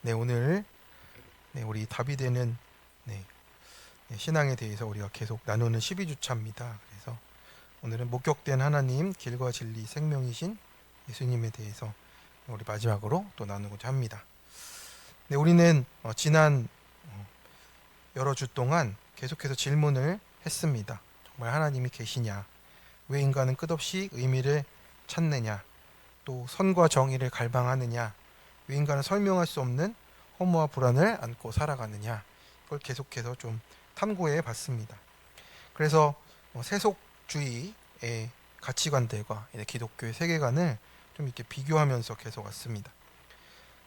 오늘 우리 답이 되는 신앙에 대해서 우리가 계속 나누는 12주차입니다. 그래서 오늘은 목격된 하나님, 길과 진리, 생명이신 예수님에 대해서 우리 마지막으로 또 나누고자 합니다. 우리는 지난 여러 주 동안 계속해서 질문을 했습니다. 정말 하나님이 계시냐? 왜 인간은 끝없이 의미를 찾느냐? 또 선과 정의를 갈망하느냐? 왜 인간은 설명할 수 없는 허무와 불안을 안고 살아가느냐? 그걸 계속해서 좀 탐구해 봤습니다. 그래서 세속주의의 가치관들과 기독교의 세계관을 좀 이렇게 비교하면서 계속 왔습니다.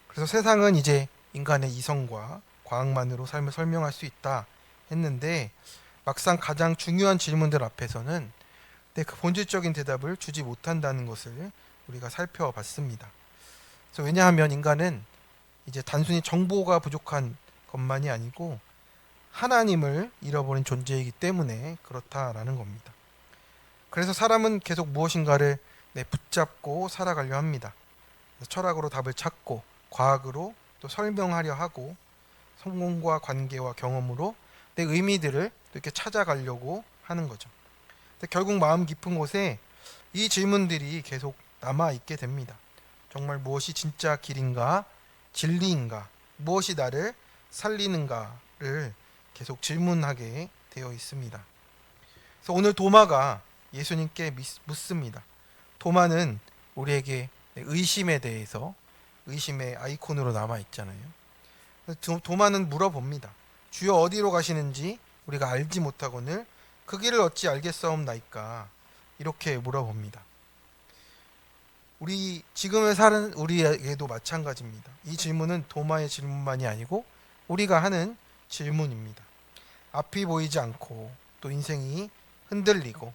그래서 세상은 이제 인간의 이성과 과학만으로 삶을 설명할 수 있다 했는데, 막상 가장 중요한 질문들 앞에서는 그 본질적인 대답을 주지 못한다는 것을 우리가 살펴봤습니다. 그래서 왜냐하면 인간은 이제 단순히 정보가 부족한 것만이 아니고 하나님을 잃어버린 존재이기 때문에 그렇다라는 겁니다. 그래서 사람은 계속 무엇인가를 붙잡고 살아가려 합니다. 철학으로 답을 찾고 과학으로 또 설명하려 하고 성공과 관계와 경험으로 내 의미들을 이렇게 찾아가려고 하는 거죠. 근데 결국 마음 깊은 곳에 이 질문들이 계속 남아 있게 됩니다. 정말 무엇이 진짜 길인가, 진리인가, 무엇이 나를 살리는가를 계속 질문하게 되어 있습니다. 그래서 오늘 도마가 예수님께 묻습니다. 도마는 우리에게 의심에 대해서 의심의 아이콘으로 남아 있잖아요. 도마는 물어봅니다. 주여 어디로 가시는지 우리가 알지 못하거늘 그 길을 어찌 알겠사옵나이까? 이렇게 물어봅니다. 우리 지금을 사는 우리에게도 마찬가지입니다. 이 질문은 도마의 질문만이 아니고 우리가 하는 질문입니다. 앞이 보이지 않고 또 인생이 흔들리고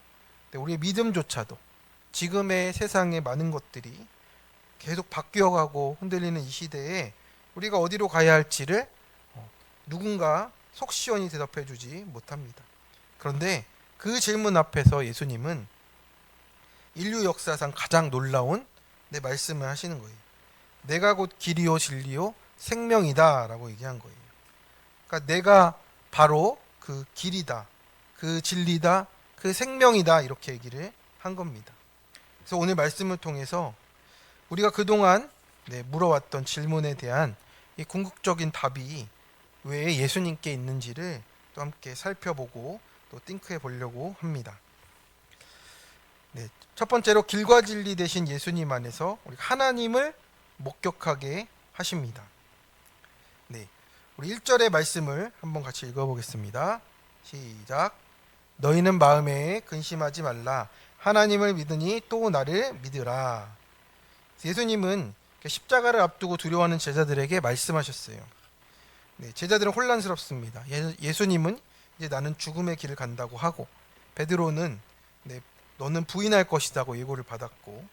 우리의 믿음조차도 지금의 세상의 많은 것들이 계속 바뀌어가고 흔들리는 이 시대에 우리가 어디로 가야 할지를 누군가 속 시원히 대답해 주지 못합니다. 그런데 그 질문 앞에서 예수님은 인류 역사상 가장 놀라운 말씀을 하시는 거예요. 내가 곧 길이요 진리요 생명이다 라고 얘기한 거예요. 그러니까 내가 바로 그 길이다, 그 진리다, 그 생명이다, 이렇게 얘기를 한 겁니다. 그래서 오늘 말씀을 통해서 우리가 그동안 물어왔던 질문에 대한 이 궁극적인 답이 왜 예수님께 있는지를 또 함께 살펴보고 또 띵크해 보려고 합니다. 첫 번째로 길과 진리 되신 예수님 안에서 우리 하나님을 목격하게 하십니다. 우리 1절의 말씀을 한번 같이 읽어보겠습니다. 시작. 너희는 마음에 근심하지 말라. 하나님을 믿으니 또 나를 믿으라. 예수님은 십자가를 앞두고 두려워하는 제자들에게 말씀하셨어요. 제자들은 혼란스럽습니다. 예수님은 이제 나는 죽음의 길을 간다고 하고, 베드로는 너는 부인할 것이다고 예고를 받았고,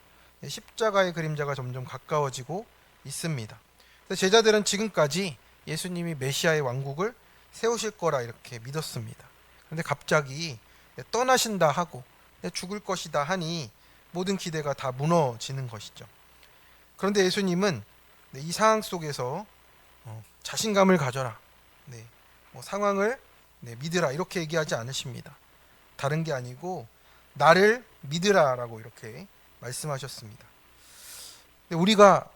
십자가의 그림자가 점점 가까워지고 있습니다. 그래서 제자들은 지금까지 예수님이 메시아의 왕국을 세우실 거라 이렇게 믿었습니다. 그런데 갑자기 떠나신다 하고 죽을 것이다 하니 모든 기대가 다 무너지는 것이죠. 그런데 예수님은 이 상황 속에서 자신감을 가져라, 상황을 믿으라 이렇게 얘기하지 않으십니다. 다른 게 아니고 나를 믿으라라고 이렇게 말씀하셨습니다. 우리가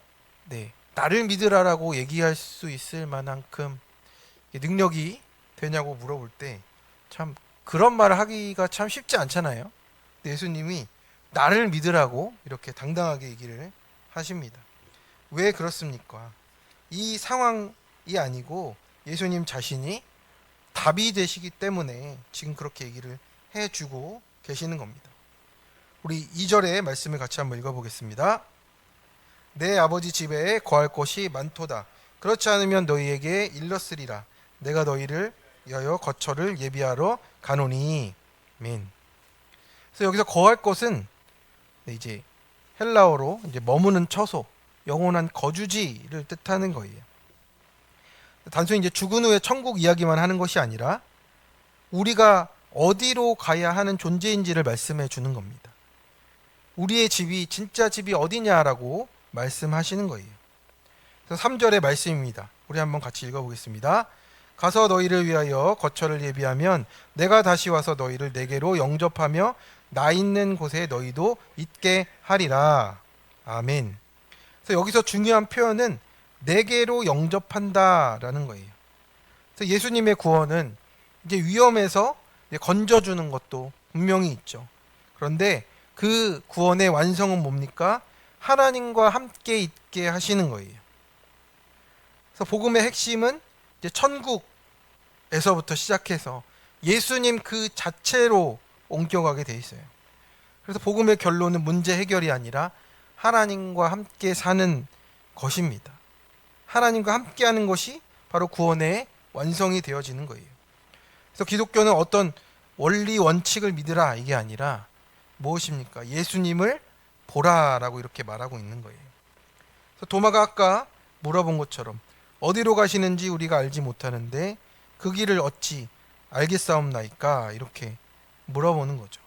나를 믿으라라고 얘기할 수 있을 만큼 능력이 되냐고 물어볼 때 참 그런 말을 하기가 참 쉽지 않잖아요. 예수님이 나를 믿으라고 이렇게 당당하게 얘기를 하십니다. 왜 그렇습니까? 이 상황이 아니고 예수님 자신이 답이 되시기 때문에 지금 그렇게 얘기를 해주고 계시는 겁니다. 우리 2절의 말씀을 같이 한번 읽어보겠습니다. 내 아버지 집에 거할 곳이 많도다. 그렇지 않으면 너희에게 일렀으리라. 내가 너희를 위하여 거처를 예비하러 가노니. 아멘. 그래서 여기서 거할 곳은 이제 헬라어로 이제 머무는 처소, 영원한 거주지를 뜻하는 거예요. 단순히 이제 죽은 후에 천국 이야기만 하는 것이 아니라 우리가 어디로 가야 하는 존재인지를 말씀해 주는 겁니다. 우리의 집이 진짜 집이 어디냐라고 말씀하시는 거예요. 그래서 3절의 말씀입니다. 우리 한번 같이 읽어보겠습니다. 가서 너희를 위하여 거처를 예비하면 내가 다시 와서 너희를 내게로 영접하며 나 있는 곳에 너희도 있게 하리라. 아멘. 그래서 여기서 중요한 표현은 내게로 영접한다라는 거예요. 그래서 예수님의 구원은 이제 위험에서 이제 건져주는 것도 분명히 있죠. 그런데 그 구원의 완성은 뭡니까? 하나님과 함께 있게 하시는 거예요. 그래서 복음의 핵심은 이제 천국에서부터 시작해서 예수님 그 자체로 옮겨가게 돼 있어요. 그래서 복음의 결론은 문제 해결이 아니라 하나님과 함께 사는 것입니다. 하나님과 함께 하는 것이 바로 구원의 완성이 되어지는 거예요. 그래서 기독교는 어떤 원리 원칙을 믿으라 이게 아니라 무엇입니까? 예수님을 보라라고 이렇게 말하고 있는 거예요. 그래서 도마가 아까 물어본 것처럼 어디로 가시는지 우리가 알지 못하는데 그 길을 어찌 알겠사옵나이까 이렇게 물어보는 거죠.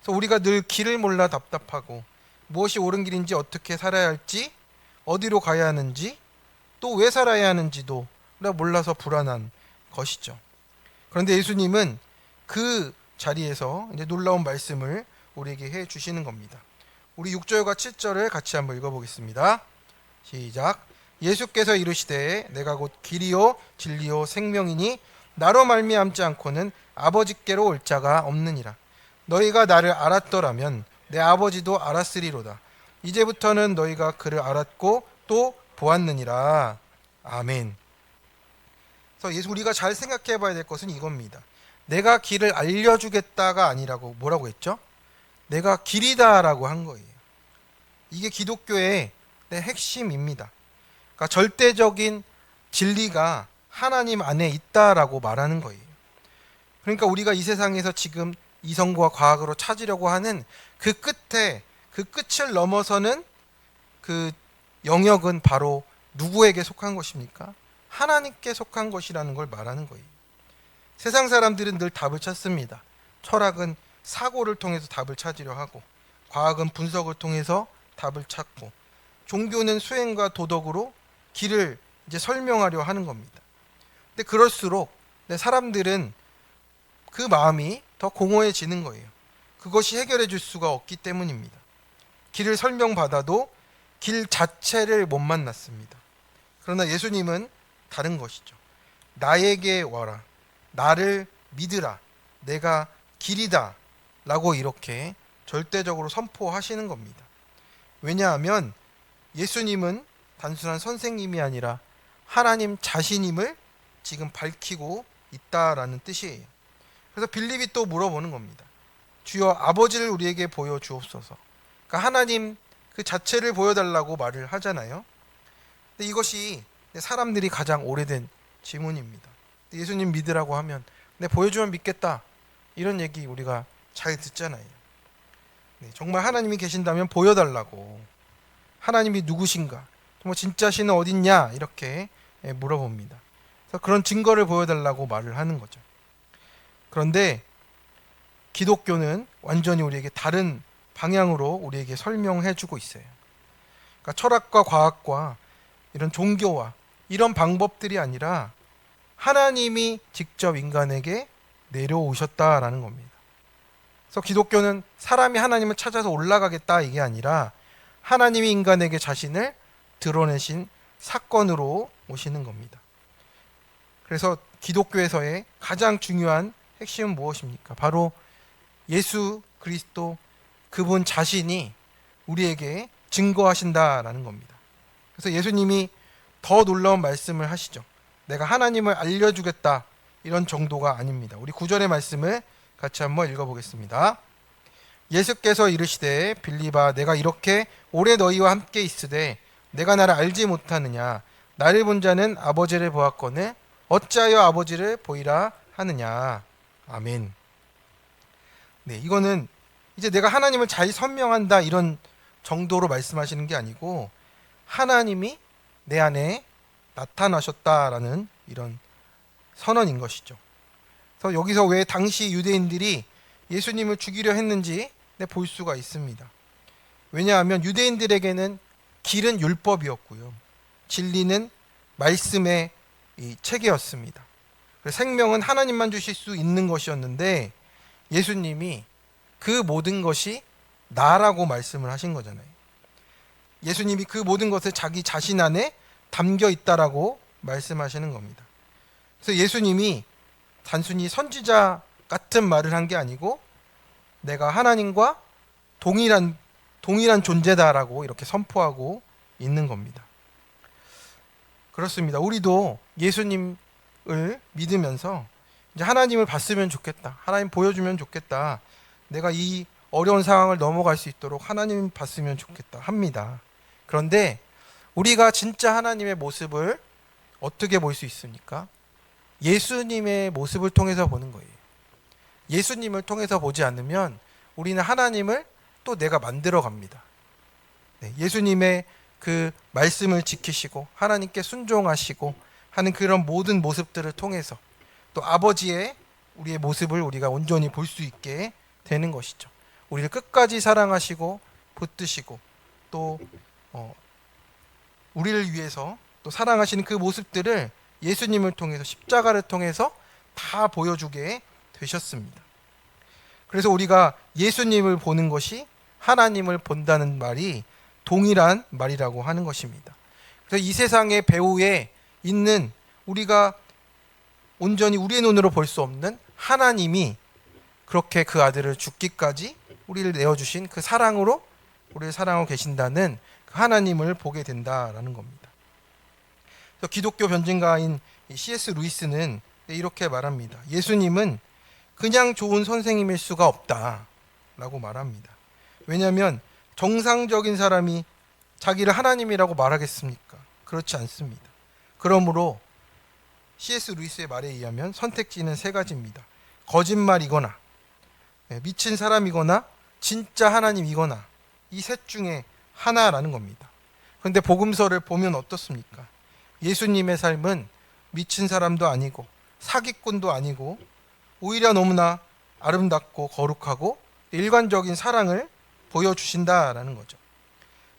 그래서 우리가 늘 길을 몰라 답답하고 무엇이 옳은 길인지 어떻게 살아야 할지 어디로 가야 하는지 또 왜 살아야 하는지도 몰라서 불안한 것이죠. 그런데 예수님은 그 자리에서 이제 놀라운 말씀을 우리에게 해 주시는 겁니다. 우리 6절과 7절을 같이 한번 읽어보겠습니다. 시작. 예수께서 이르시되 내가 곧 길이요 진리요 생명이니 나로 말미암지 않고는 아버지께로 올 자가 없느니라. 너희가 나를 알았더라면 내 아버지도 알았으리로다. 이제부터는 너희가 그를 알았고 또 보았느니라. 아멘. 그래서 우리가 잘 생각해 봐야 될 것은 이겁니다. 내가 길을 알려주겠다가 아니라고 뭐라고 했죠? 내가 길이다라고 한 거예요. 이게 기독교의 핵심입니다. 그러니까 절대적인 진리가 하나님 안에 있다라고 말하는 거예요. 그러니까 우리가 이 세상에서 지금 이성과 과학으로 찾으려고 하는 그 끝에 그 끝을 넘어서는 그 영역은 바로 누구에게 속한 것입니까? 하나님께 속한 것이라는 걸 말하는 거예요. 세상 사람들은 늘 답을 찾습니다. 철학은 사고를 통해서 답을 찾으려 하고 과학은 분석을 통해서 답을 찾고 종교는 수행과 도덕으로 길을 이제 설명하려 하는 겁니다. 근데 그럴수록 사람들은 그 마음이 더 공허해지는 거예요. 그것이 해결해 줄 수가 없기 때문입니다. 길을 설명받아도 길 자체를 못 만났습니다. 그러나 예수님은 다른 것이죠. 나에게 와라. 나를 믿으라. 내가 길이다. 라고 이렇게 절대적으로 선포하시는 겁니다. 왜냐하면 예수님은 단순한 선생님이 아니라 하나님 자신임을 지금 밝히고 있다라는 뜻이에요. 그래서 빌립이 또 물어보는 겁니다. 주여 아버지를 우리에게 보여주옵소서. 그러니까 하나님 그 자체를 보여달라고 말을 하잖아요. 근데 이것이 사람들이 가장 오래된 질문입니다. 예수님 믿으라고 하면 보여주면 믿겠다. 이런 얘기 우리가 잘 듣잖아요. 정말 하나님이 계신다면 보여달라고. 하나님이 누구신가? 정말 진짜 신은 어딨냐? 이렇게 물어봅니다. 그래서 그런 증거를 보여달라고 말을 하는 거죠. 그런데 기독교는 완전히 우리에게 다른 방향으로 우리에게 설명해주고 있어요. 그러니까 철학과 과학과 이런 종교와 이런 방법들이 아니라 하나님이 직접 인간에게 내려오셨다라는 겁니다. 그래서 기독교는 사람이 하나님을 찾아서 올라가겠다 이게 아니라 하나님이 인간에게 자신을 드러내신 사건으로 오시는 겁니다. 그래서 기독교에서의 가장 중요한 핵심은 무엇입니까? 바로 예수 그리스도 그분 자신이 우리에게 증거하신다라는 겁니다. 그래서 예수님이 더 놀라운 말씀을 하시죠. 내가 하나님을 알려주겠다 이런 정도가 아닙니다. 우리 9절의 말씀을 같이 한번 읽어보겠습니다. 예수께서 이르시되 빌립아 내가 이렇게 오래 너희와 함께 있으되 내가 나를 알지 못하느냐 나를 본 자는 아버지를 보았거늘 어찌하여 아버지를 보이라 하느냐. 아멘. 이거는 이제 내가 하나님을 잘 설명한다 이런 정도로 말씀하시는 게 아니고 하나님이 내 안에 나타나셨다라는 이런 선언인 것이죠. 그래서 여기서 왜 당시 유대인들이 예수님을 죽이려 했는지 볼 수가 있습니다. 왜냐하면 유대인들에게는 길은 율법이었고요. 진리는 말씀의 이 체계였습니다. 생명은 하나님만 주실 수 있는 것이었는데 예수님이 그 모든 것이 나라고 말씀을 하신 거잖아요. 예수님이 그 모든 것을 자기 자신 안에 담겨 있다라고 말씀하시는 겁니다. 그래서 예수님이 단순히 선지자 같은 말을 한 게 아니고 내가 하나님과 동일한 존재다라고 이렇게 선포하고 있는 겁니다. 그렇습니다. 우리도 예수님을 믿으면서 이제 하나님을 봤으면 좋겠다. 하나님 보여주면 좋겠다. 내가 이 어려운 상황을 넘어갈 수 있도록 하나님 봤으면 좋겠다 합니다. 그런데 우리가 진짜 하나님의 모습을 어떻게 볼 수 있습니까? 예수님의 모습을 통해서 보는 거예요. 예수님을 통해서 보지 않으면 우리는 하나님을 또 내가 만들어 갑니다. 예수님의 그 말씀을 지키시고 하나님께 순종하시고 하는 그런 모든 모습들을 통해서 또 아버지의 우리의 모습을 우리가 온전히 볼 수 있게 되는 것이죠. 우리를 끝까지 사랑하시고 붙드시고 또 우리를 위해서 또 사랑하시는 그 모습들을 예수님을 통해서 십자가를 통해서 다 보여주게 되셨습니다. 그래서 우리가 예수님을 보는 것이 하나님을 본다는 말이 동일한 말이라고 하는 것입니다. 그래서 이 세상의 배후에 있는 우리가 온전히 우리의 눈으로 볼 수 없는 하나님이 그렇게 그 아들을 죽기까지 우리를 내어주신 그 사랑으로 우리를 사랑하고 계신다는 그 하나님을 보게 된다라는 겁니다. 그래서 기독교 변증가인 C.S. 루이스는 이렇게 말합니다. 예수님은 그냥 좋은 선생님일 수가 없다라고 말합니다. 왜냐하면 정상적인 사람이 자기를 하나님이라고 말하겠습니까? 그렇지 않습니다. 그러므로 C.S. 루이스의 말에 의하면 선택지는 세 가지입니다. 거짓말이거나 미친 사람이거나 진짜 하나님이거나 이 셋 중에 하나라는 겁니다. 그런데 복음서를 보면 어떻습니까? 예수님의 삶은 미친 사람도 아니고 사기꾼도 아니고 오히려 너무나 아름답고 거룩하고 일관적인 사랑을 보여주신다라는 거죠.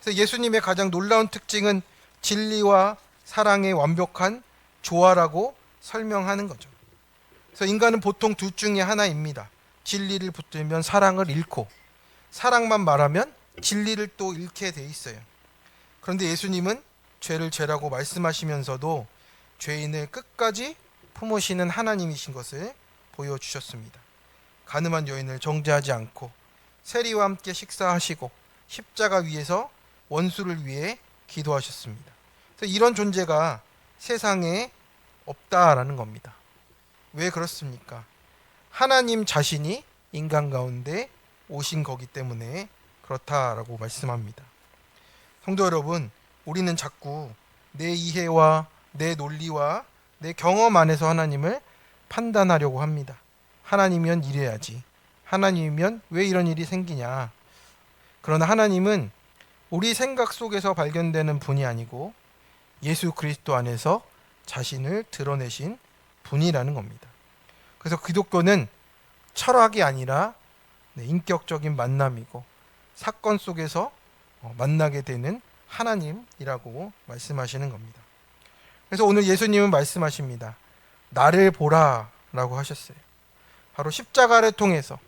그래서 예수님의 가장 놀라운 특징은 진리와 사랑의 완벽한 조화라고 설명하는 거죠. 그래서 인간은 보통 둘 중에 하나입니다. 진리를 붙들면 사랑을 잃고 사랑만 말하면 진리를 또 잃게 돼 있어요. 그런데 예수님은 죄를 죄라고 말씀하시면서도 죄인을 끝까지 품으시는 하나님이신 것을 보여주셨습니다. 가늠한 여인을 정죄하지 않고 세리와 함께 식사하시고 십자가 위에서 원수를 위해 기도하셨습니다. 그래서 이런 존재가 세상에 없다라는 겁니다. 왜 그렇습니까? 하나님 자신이 인간 가운데 오신 거기 때문에 그렇다라고 말씀합니다. 성도 여러분, 우리는 자꾸 내 이해와 내 논리와 내 경험 안에서 하나님을 판단하려고 합니다. 하나님이면 이래야지. 하나님이면 왜 이런 일이 생기냐. 그러나 하나님은 우리 생각 속에서 발견되는 분이 아니고 예수 그리스도 안에서 자신을 드러내신 분이라는 겁니다. 그래서 기독교는 철학이 아니라 인격적인 만남이고 사건 속에서 만나게 되는 하나님이라고 말씀하시는 겁니다. 그래서 오늘 예수님은 말씀하십니다. 나를 보라 라고 하셨어요. 바로 십자가를 통해서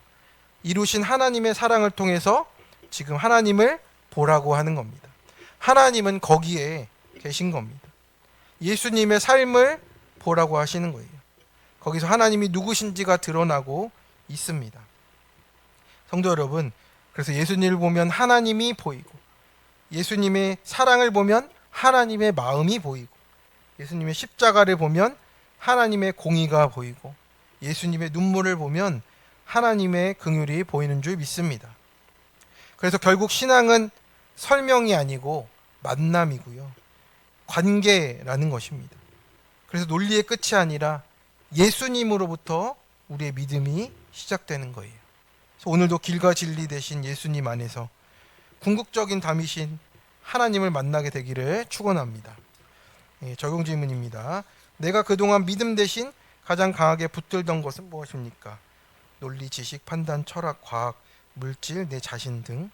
이루신 하나님의 사랑을 통해서 지금 하나님을 보라고 하는 겁니다. 하나님은 거기에 계신 겁니다. 예수님의 삶을 보라고 하시는 거예요. 거기서 하나님이 누구신지가 드러나고 있습니다. 성도 여러분, 그래서 예수님을 보면 하나님이 보이고 예수님의 사랑을 보면 하나님의 마음이 보이고 예수님의 십자가를 보면 하나님의 공의가 보이고 예수님의 눈물을 보면 하나님의 긍휼이 보이는 줄 믿습니다. 그래서 결국 신앙은 설명이 아니고 만남이고요. 관계라는 것입니다. 그래서 논리의 끝이 아니라 예수님으로부터 우리의 믿음이 시작되는 거예요. 그래서 오늘도 길과 진리 되신 예수님 안에서 궁극적인 담이신 하나님을 만나게 되기를 축원합니다. 적용 질문입니다. 내가 그동안 믿음 대신 가장 강하게 붙들던 것은 무엇입니까? 논리, 지식, 판단, 철학, 과학, 물질, 내 자신 등.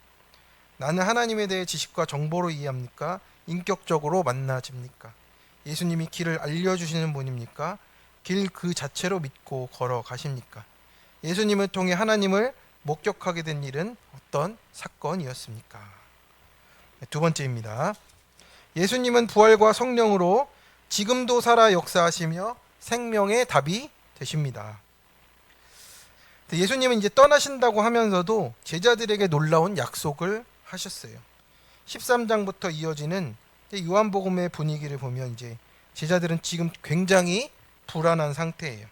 나는 하나님에 대해 지식과 정보로 이해합니까? 인격적으로 만나집니까? 예수님이 길을 알려주시는 분입니까? 길 그 자체로 믿고 걸어가십니까? 예수님을 통해 하나님을 목격하게 된 일은 어떤 사건이었습니까? 두 번째입니다. 예수님은 부활과 성령으로 지금도 살아 역사하시며 생명의 답이 되십니다. 예수님은 이제 떠나신다고 하면서도 제자들에게 놀라운 약속을 하셨어요. 13장부터 이어지는 요한복음의 분위기를 보면 이제 제자들은 지금 굉장히 불안한 상태예요.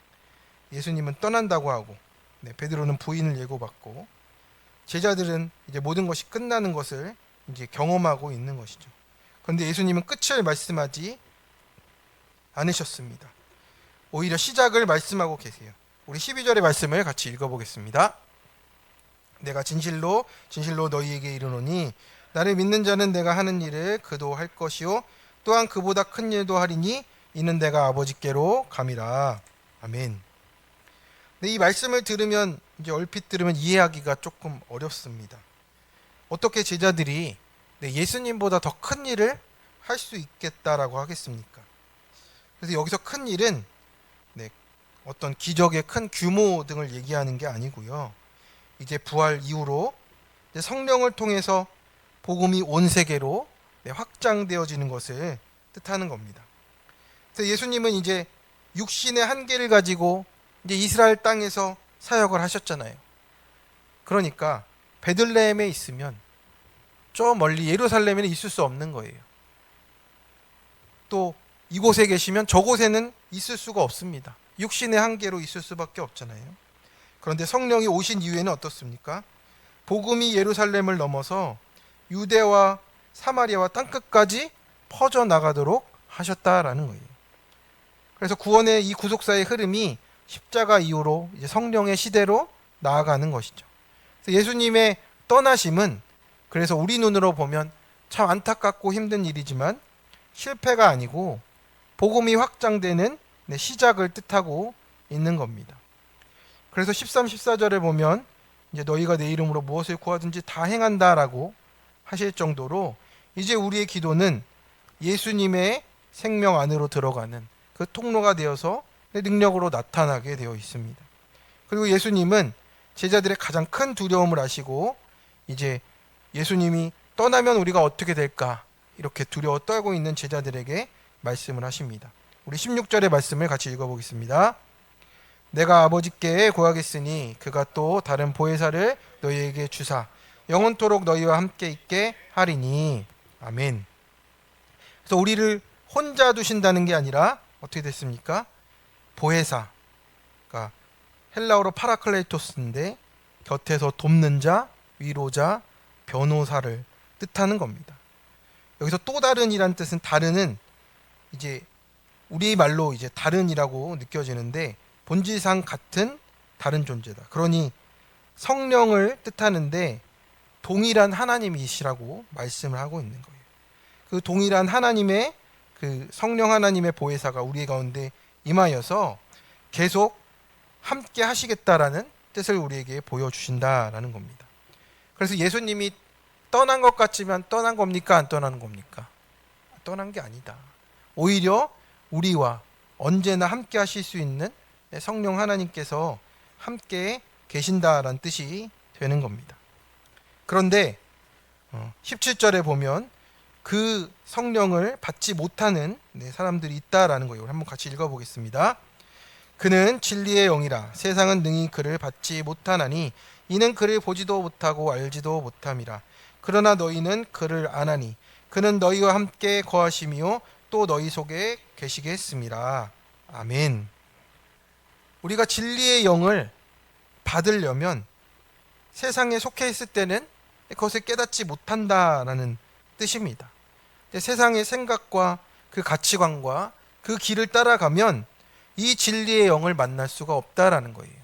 예수님은 떠난다고 하고, 베드로는 부인을 예고받고, 제자들은 이제 모든 것이 끝나는 것을 이제 경험하고 있는 것이죠. 그런데 예수님은 끝을 말씀하지 않으셨습니다. 오히려 시작을 말씀하고 계세요. 우리 12절의 말씀을 같이 읽어보겠습니다. 내가 진실로 진실로 너희에게 이르노니 나를 믿는 자는 내가 하는 일을 그도 할 것이요 또한 그보다 큰 일도 하리니 이는 내가 아버지께로 감이라. 아멘. 이 말씀을 들으면 이제 얼핏 들으면 이해하기가 조금 어렵습니다. 어떻게 제자들이 예수님보다 더 큰 일을 할 수 있겠다라고 하겠습니까? 그래서 여기서 큰 일은 어떤 기적의 큰 규모 등을 얘기하는 게 아니고요. 이제 부활 이후로 성령을 통해서 복음이 온 세계로 확장되어지는 것을 뜻하는 겁니다. 그래서 예수님은 이제 육신의 한계를 가지고 이제 이스라엘 땅에서 사역을 하셨잖아요. 그러니까 베들레헴에 있으면 저 멀리 예루살렘에는 있을 수 없는 거예요. 또 이곳에 계시면 저곳에는 있을 수가 없습니다. 육신의 한계로 있을 수밖에 없잖아요. 그런데 성령이 오신 이후에는 어떻습니까? 복음이 예루살렘을 넘어서 유대와 사마리아와 땅끝까지 퍼져나가도록 하셨다라는 거예요. 그래서 구원의 이 구속사의 흐름이 십자가 이후로 이제 성령의 시대로 나아가는 것이죠. 그래서 예수님의 떠나심은 그래서 우리 눈으로 보면 참 안타깝고 힘든 일이지만 실패가 아니고 복음이 확장되는 시작을 뜻하고 있는 겁니다. 그래서 13, 14절에 보면 이제 너희가 내 이름으로 무엇을 구하든지 다 행한다라고 하실 정도로 이제 우리의 기도는 예수님의 생명 안으로 들어가는 그 통로가 되어서 능력으로 나타나게 되어 있습니다. 그리고 예수님은 제자들의 가장 큰 두려움을 아시고 이제 예수님이 떠나면 우리가 어떻게 될까 이렇게 두려워 떨고 있는 제자들에게 말씀을 하십니다. 우리 16절의 말씀을 같이 읽어보겠습니다. 내가 아버지께 구하겠으니 그가 또 다른 보혜사를 너희에게 주사 영원토록 너희와 함께 있게 하리니. 아멘. 그래서 우리를 혼자 두신다는 게 아니라 어떻게 됐습니까? 보혜사, 그러니까 헬라어로 파라클레이토스인데 곁에서 돕는 자, 위로자, 변호사를 뜻하는 겁니다. 여기서 또 다른이란 뜻은 다른은 이제 우리 말로 이제 다른이라고 느껴지는데 본질상 같은 다른 존재다. 그러니 성령을 뜻하는데 동일한 하나님이시라고 말씀을 하고 있는 거예요. 그 동일한 하나님의 그 성령 하나님의 보혜사가 우리 가운데 임하여서 계속 함께 하시겠다라는 뜻을 우리에게 보여주신다라는 겁니다. 그래서 예수님이 떠난 것 같지만 떠난 겁니까? 안 떠나는 겁니까? 떠난 게 아니다. 오히려 우리와 언제나 함께 하실 수 있는 성령 하나님께서 함께 계신다라는 뜻이 되는 겁니다. 그런데 17절에 보면 그 성령을 받지 못하는 사람들이 있다라는 거예요. 한번 같이 읽어보겠습니다. 그는 진리의 영이라 세상은 능히 그를 받지 못하나니 이는 그를 보지도 못하고 알지도 못함이라. 그러나 너희는 그를 아나니 그는 너희와 함께 거하심이요 또 너희 속에 계시게 했음이라. 아멘. 우리가 진리의 영을 받으려면 세상에 속해 있을 때는 그것을 깨닫지 못한다라는 뜻입니다. 세상의 생각과 그 가치관과 그 길을 따라가면 이 진리의 영을 만날 수가 없다라는 거예요.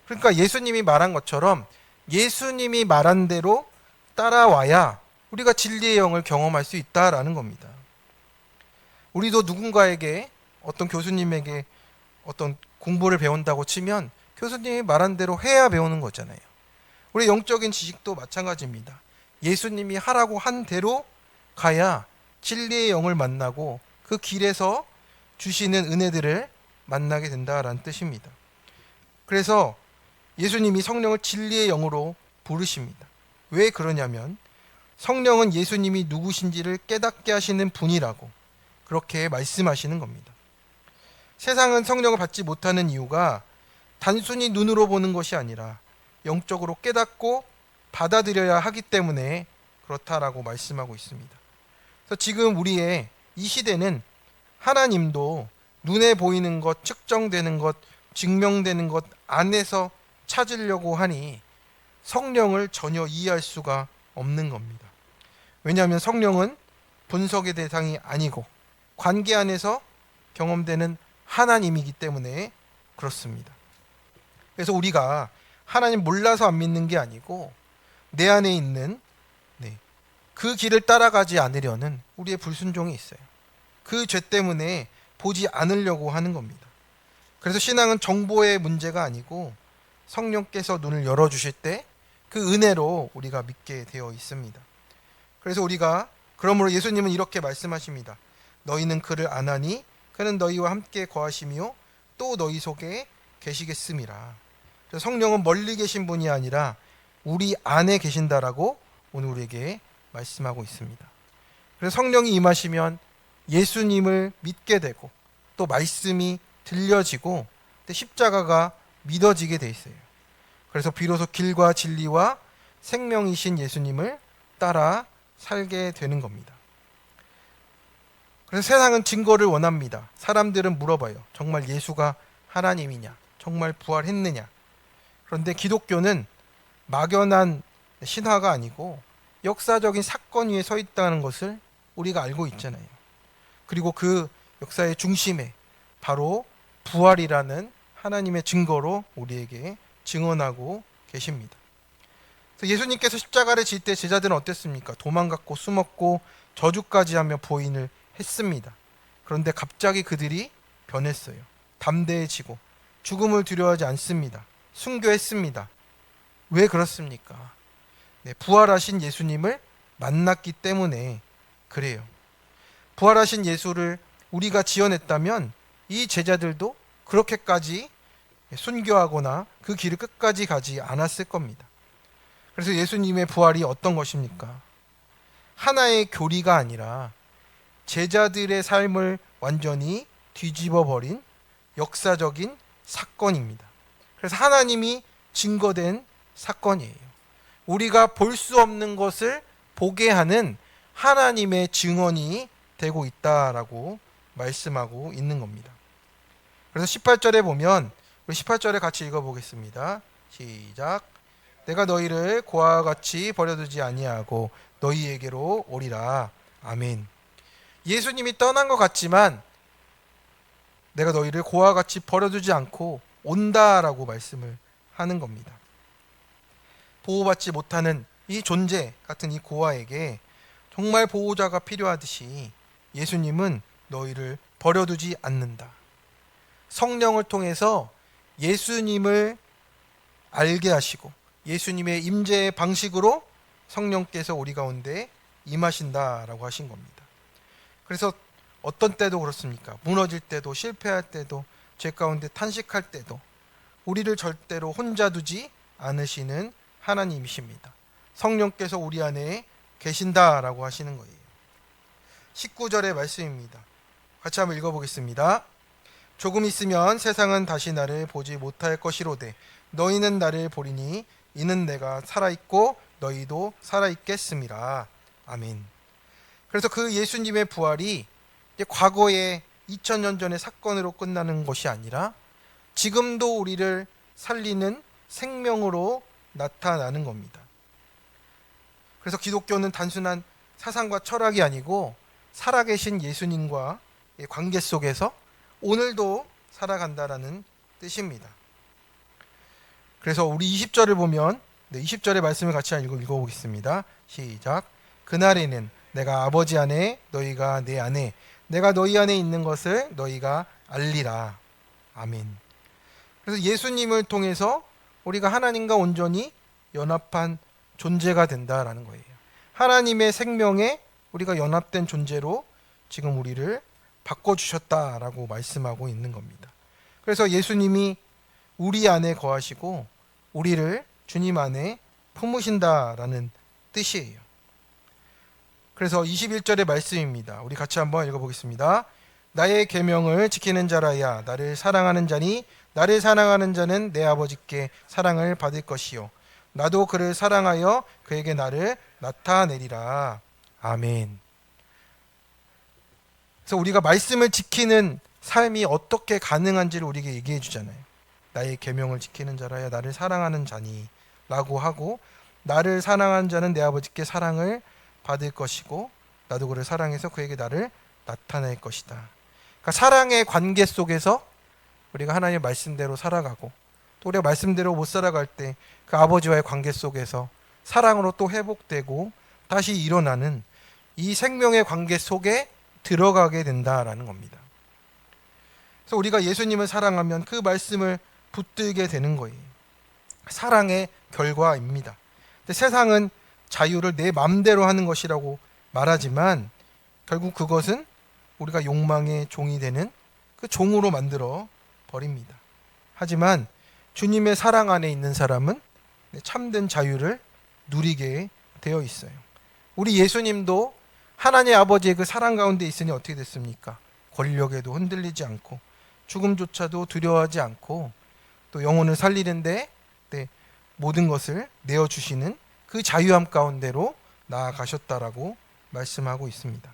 그러니까 예수님이 말한 것처럼 예수님이 말한 대로 따라와야 우리가 진리의 영을 경험할 수 있다라는 겁니다. 우리도 누군가에게 어떤 교수님에게 어떤 공부를 배운다고 치면 교수님이 말한 대로 해야 배우는 거잖아요. 우리 영적인 지식도 마찬가지입니다. 예수님이 하라고 한 대로 가야 진리의 영을 만나고 그 길에서 주시는 은혜들을 만나게 된다라는 뜻입니다. 그래서 예수님이 성령을 진리의 영으로 부르십니다. 왜 그러냐면 성령은 예수님이 누구신지를 깨닫게 하시는 분이라고 그렇게 말씀하시는 겁니다. 세상은 성령을 받지 못하는 이유가 단순히 눈으로 보는 것이 아니라 영적으로 깨닫고 받아들여야 하기 때문에 그렇다라고 말씀하고 있습니다. 그래서 지금 우리의 이 시대는 하나님도 눈에 보이는 것, 측정되는 것, 증명되는 것 안에서 찾으려고 하니 성령을 전혀 이해할 수가 없는 겁니다. 왜냐하면 성령은 분석의 대상이 아니고 관계 안에서 경험되는 하나님이기 때문에 그렇습니다. 그래서 우리가 하나님 몰라서 안 믿는 게 아니고 내 안에 있는 그 길을 따라가지 않으려는 우리의 불순종이 있어요. 그 죄 때문에 보지 않으려고 하는 겁니다. 그래서 신앙은 정보의 문제가 아니고 성령께서 눈을 열어주실 때 그 은혜로 우리가 믿게 되어 있습니다. 그래서 우리가 그러므로 예수님은 이렇게 말씀하십니다. 너희는 그를 아나니 그는 너희와 함께 거하시며 또 너희 속에 계시겠음이라. 그래서 성령은 멀리 계신 분이 아니라 우리 안에 계신다라고 오늘 우리에게 말씀하고 있습니다. 그래서 성령이 임하시면 예수님을 믿게 되고 또 말씀이 들려지고 십자가가 믿어지게 돼 있어요. 그래서 비로소 길과 진리와 생명이신 예수님을 따라 살게 되는 겁니다. 그래서 세상은 증거를 원합니다. 사람들은 물어봐요. 정말 예수가 하나님이냐? 정말 부활했느냐? 그런데 기독교는 막연한 신화가 아니고 역사적인 사건 위에 서 있다는 것을 우리가 알고 있잖아요. 그리고 그 역사의 중심에 바로 부활이라는 하나님의 증거로 우리에게 증언하고 계십니다. 그래서 예수님께서 십자가를 질 때 제자들은 어땠습니까? 도망갔고 숨었고 저주까지 하며 보인을 했습니다. 그런데 갑자기 그들이 변했어요. 담대해지고 죽음을 두려워하지 않습니다. 순교했습니다. 왜 그렇습니까? 부활하신 예수님을 만났기 때문에 그래요. 부활하신 예수를 우리가 지어냈다면 이 제자들도 그렇게까지 순교하거나 그 길을 끝까지 가지 않았을 겁니다. 그래서 예수님의 부활이 어떤 것입니까? 하나의 교리가 아니라 제자들의 삶을 완전히 뒤집어 버린 역사적인 사건입니다. 그래서 하나님이 증거된 사건이에요. 우리가 볼 수 없는 것을 보게 하는 하나님의 증언이 되고 있다라고 말씀하고 있는 겁니다. 그래서 18절에 보면 우리 18절에 같이 읽어보겠습니다. 시작. 내가 너희를 고아와 같이 버려두지 아니하고 너희에게로 오리라. 아멘. 예수님이 떠난 것 같지만 내가 너희를 고아와 같이 버려두지 않고 온다라고 말씀을 하는 겁니다. 보호받지 못하는 이 존재 같은 이 고아에게 정말 보호자가 필요하듯이 예수님은 너희를 버려두지 않는다. 성령을 통해서 예수님을 알게 하시고 예수님의 임재의 방식으로 성령께서 우리 가운데 임하신다라고 하신 겁니다. 그래서 어떤 때도 그렇습니까? 무너질 때도 실패할 때도 죄 가운데 탄식할 때도 우리를 절대로 혼자 두지 않으시는 하나님이십니다. 성령께서 우리 안에 계신다라고 하시는 거예요. 19절의 말씀입니다. 같이 한번 읽어보겠습니다. 조금 있으면 세상은 다시 나를 보지 못할 것이로되 너희는 나를 보리니 이는 내가 살아있고 너희도 살아있겠음이라. 아멘. 그래서 그 예수님의 부활이 이제 과거의 2000년 전의 사건으로 끝나는 것이 아니라 지금도 우리를 살리는 생명으로 나타나는 겁니다. 그래서 기독교는 단순한 사상과 철학이 아니고 살아계신 예수님과의 관계 속에서 오늘도 살아간다라는 뜻입니다. 그래서 우리 20절을 보면 20절의 말씀을 같이 읽어보겠습니다. 시작. 그날에는 내가 아버지 안에 너희가 내 안에 내가 너희 안에 있는 것을 너희가 알리라. 아멘. 그래서 예수님을 통해서 우리가 하나님과 온전히 연합한 존재가 된다라는 거예요. 하나님의 생명에 우리가 연합된 존재로 지금 우리를 바꿔주셨다라고 말씀하고 있는 겁니다. 그래서 예수님이 우리 안에 거하시고 우리를 주님 안에 품으신다라는 뜻이에요. 그래서 21절의 말씀입니다. 우리 같이 한번 읽어보겠습니다. 나의 계명을 지키는 자라야 나를 사랑하는 자니 나를 사랑하는 자는 내 아버지께 사랑을 받을 것이요 나도 그를 사랑하여 그에게 나를 나타내리라. 아멘. 그래서 우리가 말씀을 지키는 삶이 어떻게 가능한지를 우리에게 얘기해 주잖아요. 나의 계명을 지키는 자라야 나를 사랑하는 자니 라고 하고, 나를 사랑하는 자는 내 아버지께 사랑을 받을 것이고 나도 그를 사랑해서 그에게 나를 나타낼 것이다. 그러니까 사랑의 관계 속에서 우리가 하나님의 말씀대로 살아가고, 또 우리가 말씀대로 못 살아갈 때 그 아버지와의 관계 속에서 사랑으로 또 회복되고 다시 일어나는 이 생명의 관계 속에 들어가게 된다라는 겁니다. 그래서 우리가 예수님을 사랑하면 그 말씀을 붙들게 되는 거예요. 사랑의 결과입니다. 근데 세상은 자유를 내 맘대로 하는 것이라고 말하지만 결국 그것은 우리가 욕망의 종이 되는 그 종으로 만들어 버립니다. 하지만 주님의 사랑 안에 있는 사람은 참된 자유를 누리게 되어 있어요. 우리 예수님도 하나님 아버지의 그 사랑 가운데 있으니 어떻게 됐습니까? 권력에도 흔들리지 않고 죽음조차도 두려워하지 않고 또 영혼을 살리는데 모든 것을 내어주시는 그 자유함 가운데로 나아가셨다라고 말씀하고 있습니다.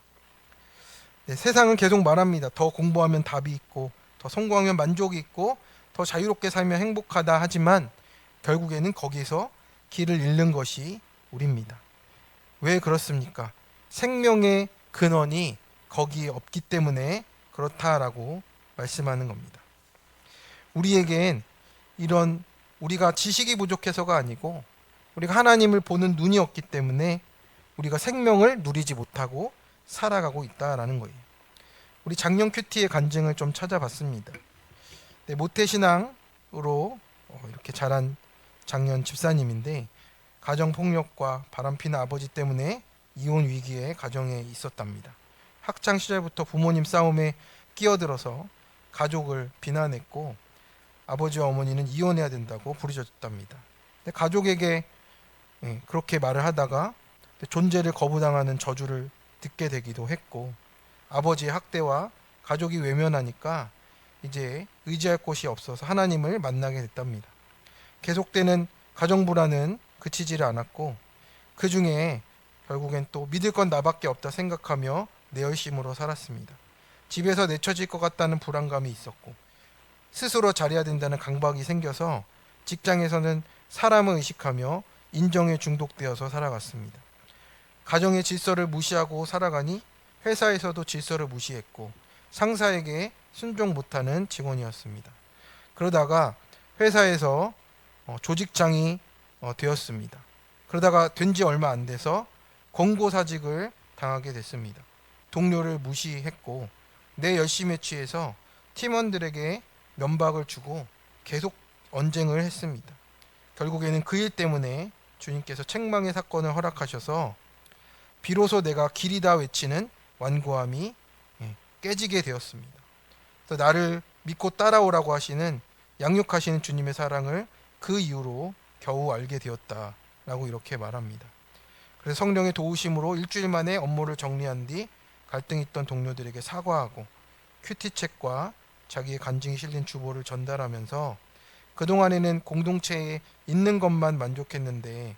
세상은 계속 말합니다. 더 공부하면 답이 있고 더 성공하면 만족이 있고 더 자유롭게 살면 행복하다 하지만 결국에는 거기서 길을 잃는 것이 우리입니다. 왜 그렇습니까? 생명의 근원이 거기에 없기 때문에 그렇다라고 말씀하는 겁니다. 우리에겐 이런 우리가 지식이 부족해서가 아니고 우리가 하나님을 보는 눈이 없기 때문에 우리가 생명을 누리지 못하고 살아가고 있다라는 거예요. 우리 작년 큐티의 간증을 좀 찾아봤습니다. 모태신앙으로 이렇게 자란 작년 집사님인데 가정폭력과 바람피는 아버지 때문에 이혼 위기에 가정에 있었답니다. 학창 시절부터 부모님 싸움에 끼어들어서 가족을 비난했고 아버지와 어머니는 이혼해야 된다고 부르짖었답니다. 가족에게 그렇게 말을 하다가 존재를 거부당하는 저주를 듣게 되기도 했고, 아버지의 학대와 가족이 외면하니까 이제 의지할 곳이 없어서 하나님을 만나게 됐답니다. 계속되는 가정 불안은 그치지를 않았고 그 중에 결국엔 또 믿을 건 나밖에 없다 생각하며 내 열심으로 살았습니다. 집에서 내쳐질 것 같다는 불안감이 있었고 스스로 잘해야 된다는 강박이 생겨서 직장에서는 사람을 의식하며 인정에 중독되어서 살아갔습니다. 가정의 질서를 무시하고 살아가니 회사에서도 질서를 무시했고 상사에게 순종 못하는 직원이었습니다. 그러다가 회사에서 조직장이 되었습니다. 그러다가 된 지 얼마 안 돼서 권고사직을 당하게 됐습니다. 동료를 무시했고 내 열심에 취해서 팀원들에게 면박을 주고 계속 언쟁을 했습니다. 결국에는 그 일 때문에 주님께서 책망의 사건을 허락하셔서 비로소 내가 길이다 외치는 완고함이 깨지게 되었습니다. 그래서 나를 믿고 따라오라고 하시는 양육하시는 주님의 사랑을 그 이후로 겨우 알게 되었다라고 이렇게 말합니다. 그래서 성령의 도우심으로 일주일 만에 업무를 정리한 뒤 갈등 있던 동료들에게 사과하고 큐티책과 자기의 간증이 실린 주보를 전달하면서 그동안에는 공동체에 있는 것만 만족했는데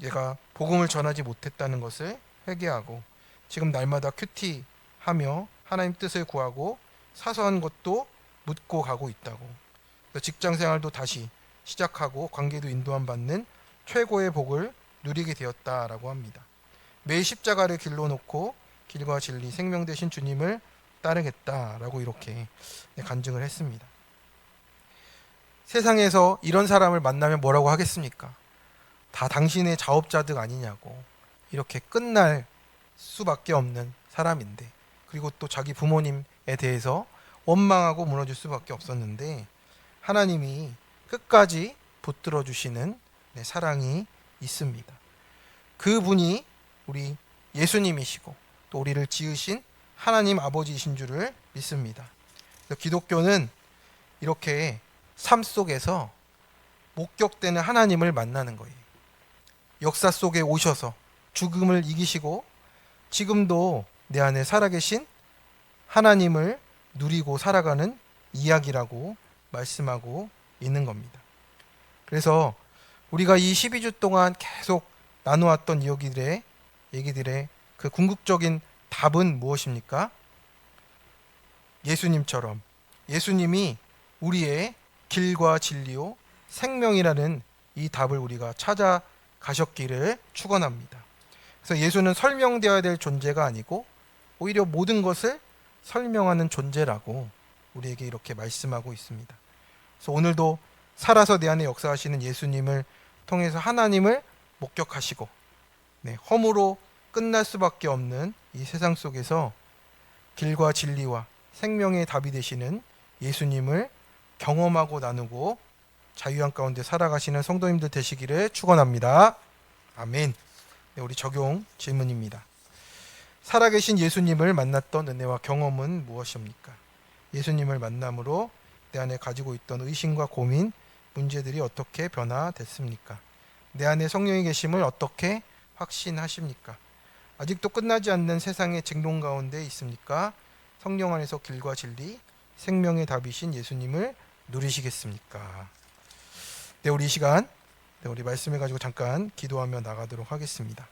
얘가 복음을 전하지 못했다는 것을 회개하고 지금 날마다 큐티하며 하나님 뜻을 구하고 사소한 것도 묻고 가고 있다고. 직장 생활도 다시 시작하고 관계도 인도함 받는 최고의 복을 누리게 되었다라고 합니다. 매일 십자가를 길로 놓고 길과 진리 생명 되신 주님을 따르겠다라고 이렇게 간증을 했습니다. 세상에서 이런 사람을 만나면 뭐라고 하겠습니까? 다 당신의 자업자득 아니냐고 이렇게 끝날 수밖에 없는 사람인데, 그리고 또 자기 부모님에 대해서 원망하고 무너질 수밖에 없었는데 하나님이 끝까지 붙들어 주시는 사랑이 있습니다. 그분이 우리 예수님이시고 또 우리를 지으신 하나님 아버지이신 줄을 믿습니다. 그래서 기독교는 이렇게 삶 속에서 목격되는 하나님을 만나는 거예요. 역사 속에 오셔서 죽음을 이기시고 지금도 내 안에 살아계신 하나님을 누리고 살아가는 이야기라고 말씀하고 있는 겁니다. 그래서 우리가 이 12주 동안 계속 나누었던 얘기들의 그 궁극적인 답은 무엇입니까? 예수님처럼 예수님이 우리의 길과 진리요 생명이라는 이 답을 우리가 찾아가셨기를 축원합니다. 그래서 예수는 설명되어야 될 존재가 아니고 오히려 모든 것을 설명하는 존재라고 우리에게 이렇게 말씀하고 있습니다. 그래서 오늘도 살아서 내 안에 역사하시는 예수님을 통해서 하나님을 목격하시고 허무로 끝날 수밖에 없는 이 세상 속에서 길과 진리와 생명의 답이 되시는 예수님을 경험하고 나누고 자유한 가운데 살아가시는 성도님들 되시기를 축원합니다. 아멘. 우리 적용 질문입니다. 살아계신 예수님을 만났던 은혜와 경험은 무엇입니까? 예수님을 만남으로 내 안에 가지고 있던 의심과 고민, 문제들이 어떻게 변화됐습니까? 내 안에 성령이 계심을 어떻게 확신하십니까? 아직도 끝나지 않는 세상의 쟁론 가운데 있습니까? 성령 안에서 길과 진리, 생명의 답이신 예수님을 누리시겠습니까? 우리 이 시간 우리 말씀을 가지고 잠깐 기도하며 나가도록 하겠습니다.